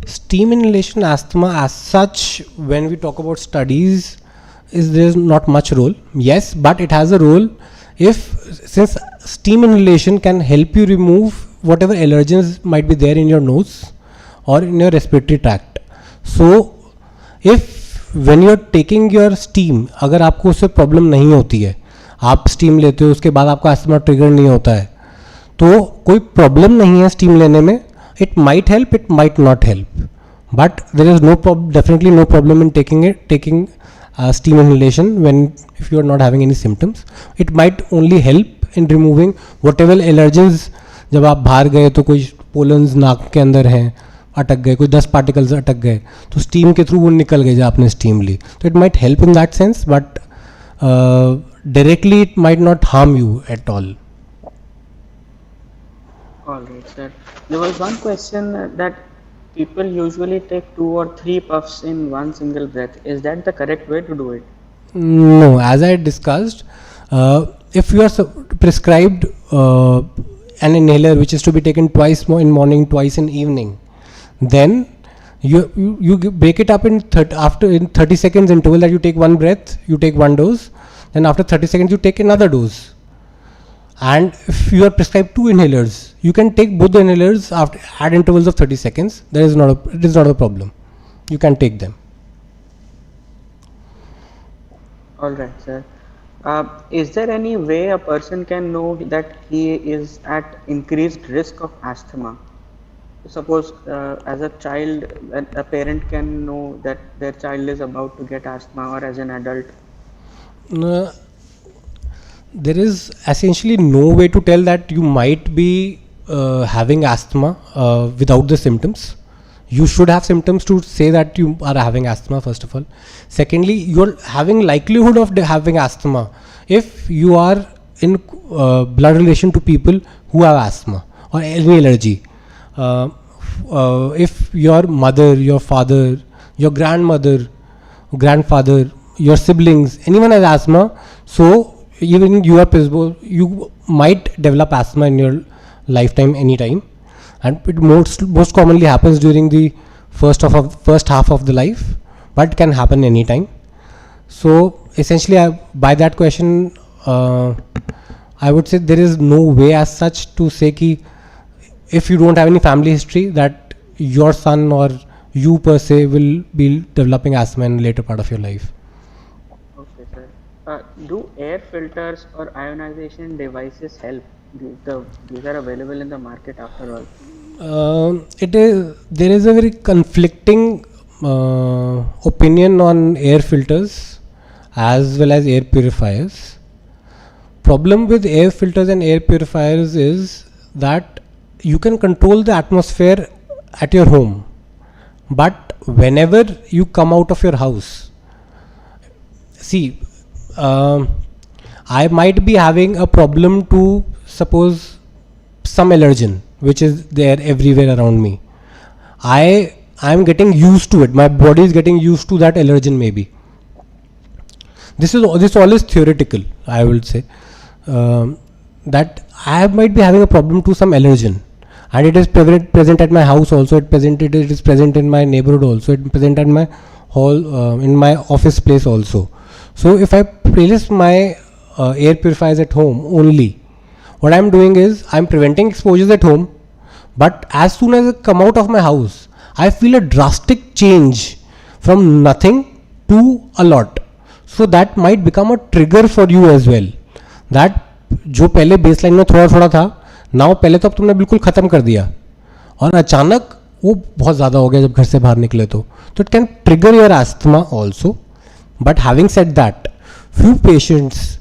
Steam inhalation asthma as such, when we talk about studies, there is not much role. Yes, but it has a role since steam inhalation can help you remove whatever allergens might be there in your nose or in your respiratory tract. So if when you are taking your steam, अगर आपको उससे problem नहीं होती है, आप steam लेते हो उसके बाद आपका अस्थमा ट्रिगर नहीं होता है, तो कोई प्रॉब्लम नहीं है स्टीम लेने में. It might help, it might not help, but there is definitely no problem in taking steam inhalation when if you are not having any symptoms. It might only help in removing whatever allergens. जब आप बाहर गए तो कोई pollens नाक के अंदर हैं, अटक गए, कोई 10 पार्टिकल्स अटक गए, तो स्टीम के थ्रू वो निकल गए जब आपने स्टीम ली, तो it might help in that sense, but directly it might not harm you at all. All right, sir. There was one question that people usually take 2 or 3 puffs in one single breath. Is that the correct way to do it? No, as I discussed, if you are prescribed an inhaler which is to be taken twice in morning, twice in evening, then you break it up in 30 seconds interval, that you take one breath, you take one dose, then after 30 seconds you take another dose. And if you are prescribed 2 inhalers, you can take both the inhalers at intervals of 30 seconds. It is not a problem. You can take them. All right, sir. Is there any way a person can know that he is at increased risk of asthma? Suppose as a child, a parent can know that their child is about to get asthma, or as an adult? There is essentially no way to tell that you might be having asthma without the symptoms. You should have symptoms to say that you are having asthma, first of all. Secondly, you are having likelihood of having asthma if you are in blood relation to people who have asthma or any allergy. If your mother, your father, your grandmother, grandfather, your siblings, anyone has asthma, so even you might develop asthma in your lifetime anytime, and it most commonly happens during the first half of the life, but can happen anytime. So essentially, by that question, I would say there is no way as such to say ki if you don't have any family history that your son or you per se will be developing asthma in later part of your life. Okay, sir. Do air filters or ionization devices help? These are available in the market after all. There is a very conflicting opinion on air filters as well as air purifiers. Problem with air filters and air purifiers is that you can control the atmosphere at your home, but whenever you come out of your house, see, I might be having a problem to suppose some allergen which is there everywhere around me. I am getting used to it. My body is getting used to that allergen maybe. This all is theoretical, I will say. That I might be having a problem to some allergen, and it is present at my house also. It is present in my neighborhood also. It is present at my hall, in my office place also. So if I place my air purifiers at home only, what I am doing is I am preventing exposures at home, but as soon as I come out of my house, I feel a drastic change from nothing to a lot. So that might become a trigger for you as well. That जो पहले baseline में थोड़ा थोड़ा था, now पहले तो अब तुमने बिल्कुल ख़त्म कर दिया और अचानक वो बहुत ज़्यादा हो गया जब घर से बाहर निकले, तो it can trigger your asthma also. But having said that, few patients,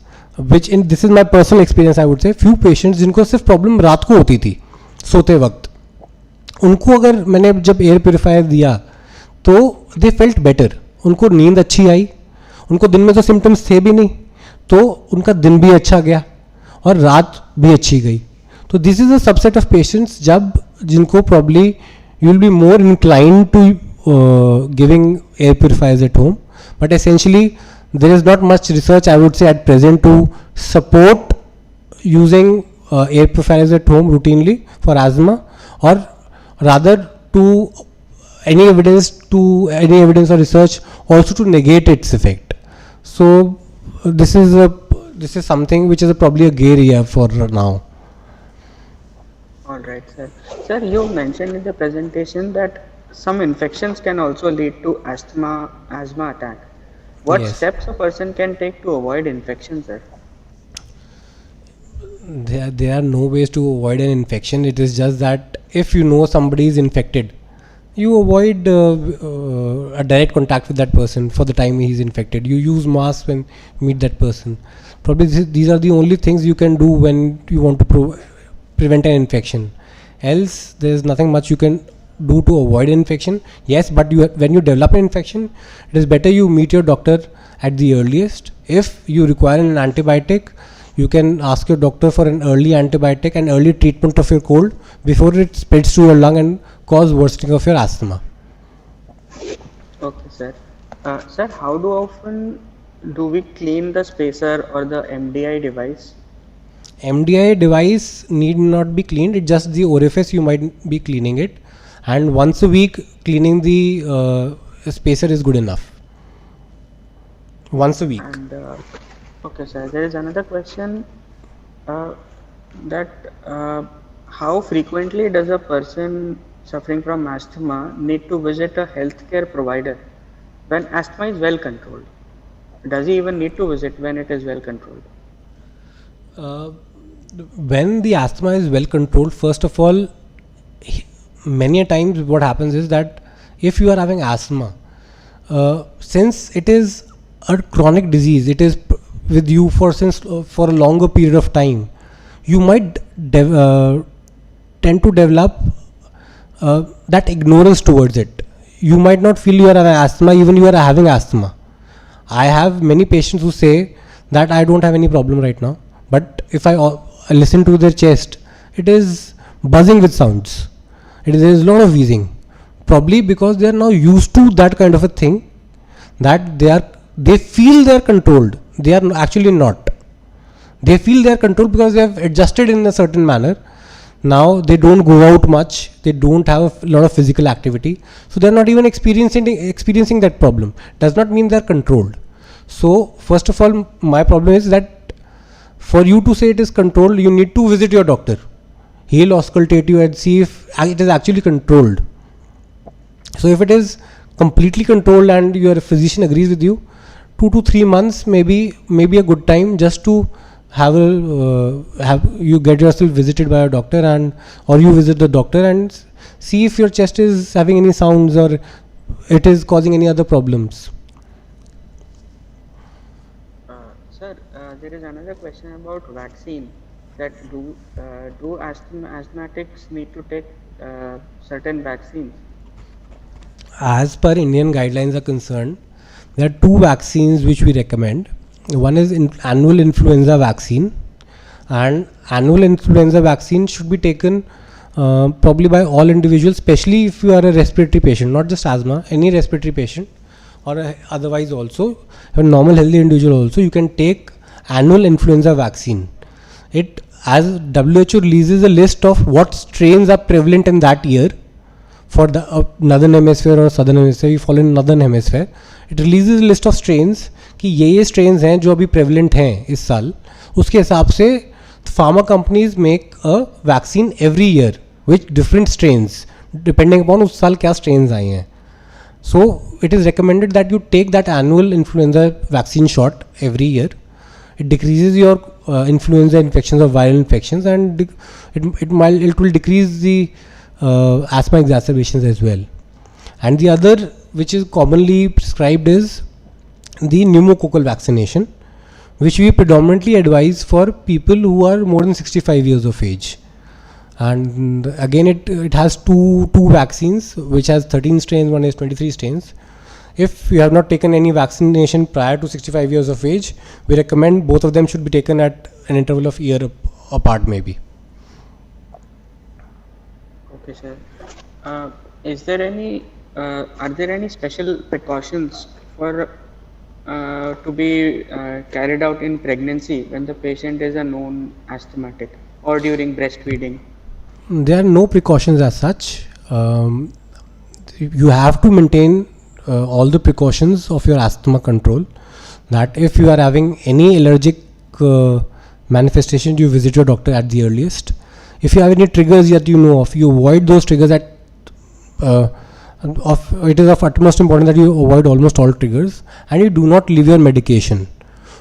which in this is my personal experience, I would say, few patients जिनको सिर्फ प्रॉब्लम रात को होती थी सोते वक्त, उनको अगर मैंने जब एयर प्योरीफायर दिया तो दे फेल्ट बेटर. उनको नींद अच्छी आई, उनको दिन में तो सिम्टम्स थे भी नहीं, तो उनका दिन भी अच्छा गया और रात भी अच्छी गई. तो this is a subset of patients जब जिनको probably you will be more inclined to giving air purifiers at home. But essentially, there is not much research, I would say, at present to support using air purifiers at home routinely for asthma, or rather to any evidence or research also to negate its effect. So this is something which is probably a gray area for now. All right, sir. Sir, you mentioned in the presentation that some infections can also lead to asthma attack. What Yes. steps a person can take to avoid infection, sir? There are no ways to avoid an infection. It is just that if you know somebody is infected, you avoid a direct contact with that person for the time he is infected. You use masks when you meet that person. Probably these are the only things you can do when you want to prevent an infection. Else there is nothing much you can do to avoid an infection. Yes, but when you develop an infection, it is better you meet your doctor at the earliest. If you require an antibiotic, you can ask your doctor for an early antibiotic and early treatment of your cold before it spreads to your lung and cause worsening of your asthma. Okay, sir. Sir, how often do we clean the spacer or the MDI device? MDI device need not be cleaned. It's just the orifice you might be cleaning it, and once a week cleaning the spacer is good enough. Once a week. And okay, sir. There is another question that how frequently does a person suffering from asthma need to visit a healthcare provider when asthma is well controlled? Does he even need to visit when it is well controlled? When the asthma is well controlled, first of all, many a times what happens is that if you are having asthma, since it is a chronic disease, it is with you for a longer period of time, you might tend to develop that ignorance towards it. You might not feel you are having asthma even you are having asthma. I have many patients who say that I don't have any problem right now, but if I listen to their chest, it is buzzing with sounds. There is a lot of wheezing, probably because they are now used to that kind of a thing, that they feel they are controlled. They are actually not. They feel they are controlled because they have adjusted in a certain manner. Now they don't go out much, they don't have a lot of physical activity, so they are not even experiencing that problem. Does not mean they are controlled. So first of all, my problem is that for you to say it is controlled, you need to visit your doctor. He'll auscultate you and see if it is actually controlled. So if it is completely controlled and your physician agrees with you, 2 to 3 months maybe a good time just to have you get yourself visited by a doctor, or you visit the doctor and see if your chest is having any sounds or it is causing any other problems. Sir, there is another question about vaccine. That do asthmatics need to take certain vaccines? As per Indian guidelines are concerned, there are 2 vaccines which we recommend. One is annual influenza vaccine, and annual influenza vaccine should be taken probably by all individuals, especially if you are a respiratory patient, not just asthma, any respiratory patient, or otherwise also a normal healthy individual also, you can take annual influenza vaccine. It, as WHO releases a list of what strains are prevalent in that year for the northern hemisphere or southern hemisphere, you fall in northern hemisphere, it releases a list of strains कि ये strains हैं जो अभी prevalent हैं इस साल, उसके हिसाब से pharma companies make a vaccine every year with different strains depending upon उस साल क्या strains आए हैं. So it is recommended that you take that annual influenza vaccine shot every year. It decreases your influenza infections or viral infections, and it will decrease the asthma exacerbations as well. And the other which is commonly prescribed is the pneumococcal vaccination, which we predominantly advise for people who are more than 65 years of age. And again, it has two vaccines which has 13 strains, one is 23 strains. If you have not taken any vaccination prior to 65 years of age, we recommend both of them should be taken at an interval of year apart maybe. Okay, sir. Are there any special precautions for to be carried out in pregnancy when the patient is a known asthmatic or during breastfeeding? There are no precautions as such. You have to maintain all the precautions of your asthma control. That if you are having any allergic manifestation, you visit your doctor at the earliest. If you have any triggers that you know of, you avoid those triggers. It is of utmost importance that you avoid almost all triggers, and you do not leave your medication.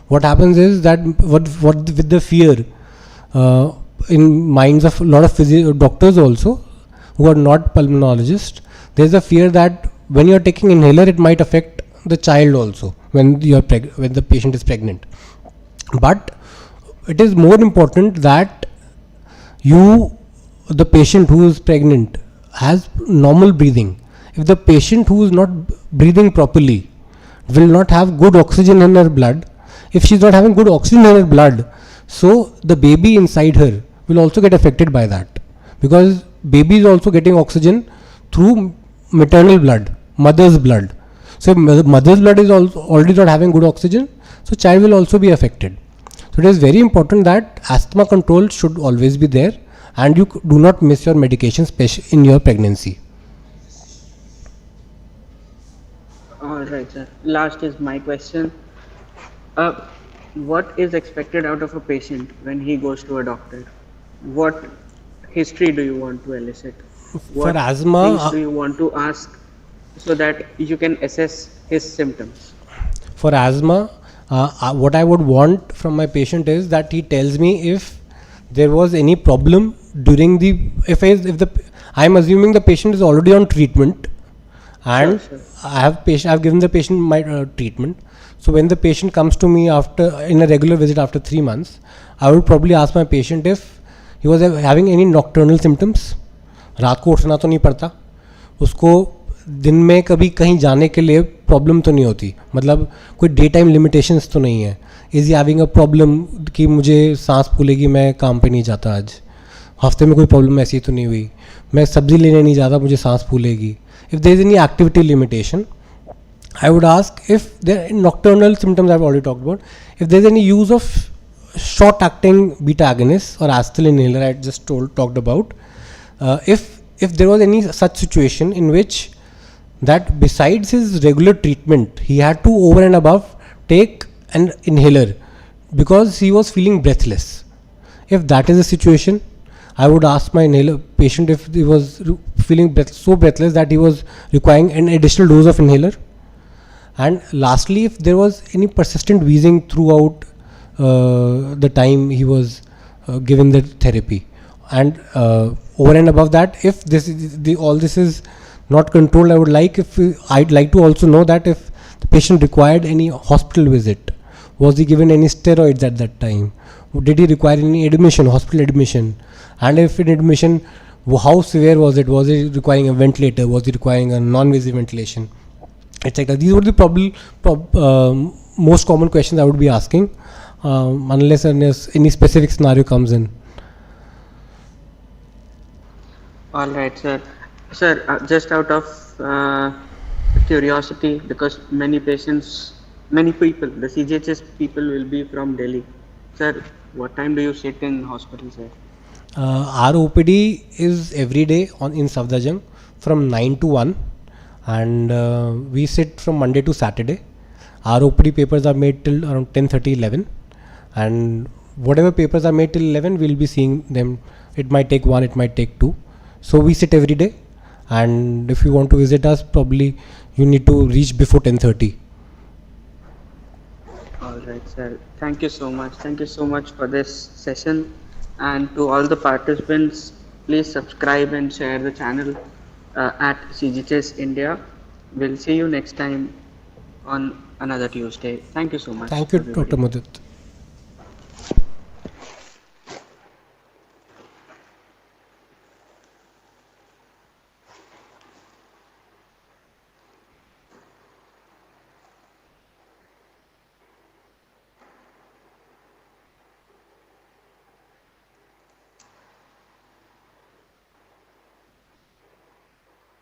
What happens is that with the fear, in minds of a lot of doctors also who are not pulmonologists. There is a fear that when you are taking inhaler, it might affect the child also when when the patient is pregnant. But it is more important that the patient who is pregnant has normal breathing. If the patient who is not breathing properly will not have good oxygen in her blood, if she is not having good oxygen in her blood, so the baby inside her will also get affected by that, because baby is also getting oxygen through maternal blood, mother's blood. So if mother's blood is also already not having good oxygen, so child will also be affected. So it is very important that asthma control should always be there, and you do not miss your medication in your pregnancy. Alright, sir. Last is my question. What is expected out of a patient when he goes to a doctor? What history do you want to elicit? What asthma, things do you want to ask so that you can assess his symptoms? For asthma, what I would want from my patient is that he tells me if there was any problem during I am assuming the patient is already on treatment, and Sure. I have given the patient my treatment. So when the patient comes to me in a regular visit after 3 months, I would probably ask my patient if he was having any nocturnal symptoms. रात को उठना तो नहीं पड़ता उसको, दिन में कभी कहीं जाने के लिए प्रॉब्लम तो नहीं होती, मतलब कोई डे टाइम लिमिटेशंस तो नहीं है. इज हैविंग अ प्रॉब्लम कि मुझे सांस फूलेगी, मैं काम पे नहीं जाता, आज हफ्ते में कोई प्रॉब्लम ऐसी तो नहीं हुई, मैं सब्जी लेने नहीं जाता, मुझे सांस फूलेगी. If there is any activity limitation, I would ask if there are nocturnal symptoms I've already talked about. If there's any use of short-acting beta agonists or acetyl inhaler I just talked about, if there was any such situation in which that besides his regular treatment he had to over and above take an inhaler because he was feeling breathless. If that is the situation, I would ask my patient if he was feeling so breathless that he was requiring an additional dose of inhaler. And lastly, if there was any persistent wheezing throughout the time he was given the therapy, and over and above that, if all this is not controlled, I'd like to also know that if the patient required any hospital visit, was he given any steroids at that time, did he require any hospital admission, and if in admission, how severe was it? Was he requiring a ventilator? Was he requiring a non-invasive ventilation, etc. These would be probably most common questions I would be asking, unless any specific scenario comes in. All right, sir. Sir, just out of curiosity, because many people, the CGHS people will be from Delhi. Sir, what time do you sit in hospital, sir? Our OPD is every day in Safdarjung from 9 to 1. And we sit from Monday to Saturday. Our OPD papers are made till around 10:30, 11, and whatever papers are made till 11, we'll be seeing them. It might take 1, it might take 2. So we sit every day, and if you want to visit us, probably you need to reach before 10:30. All right, sir. Thank you so much. Thank you so much for this session, and to all the participants, please subscribe and share the channel at CGHS India. We'll see you next time on another Tuesday. Thank you so much. Thank you, Dr. Mudit.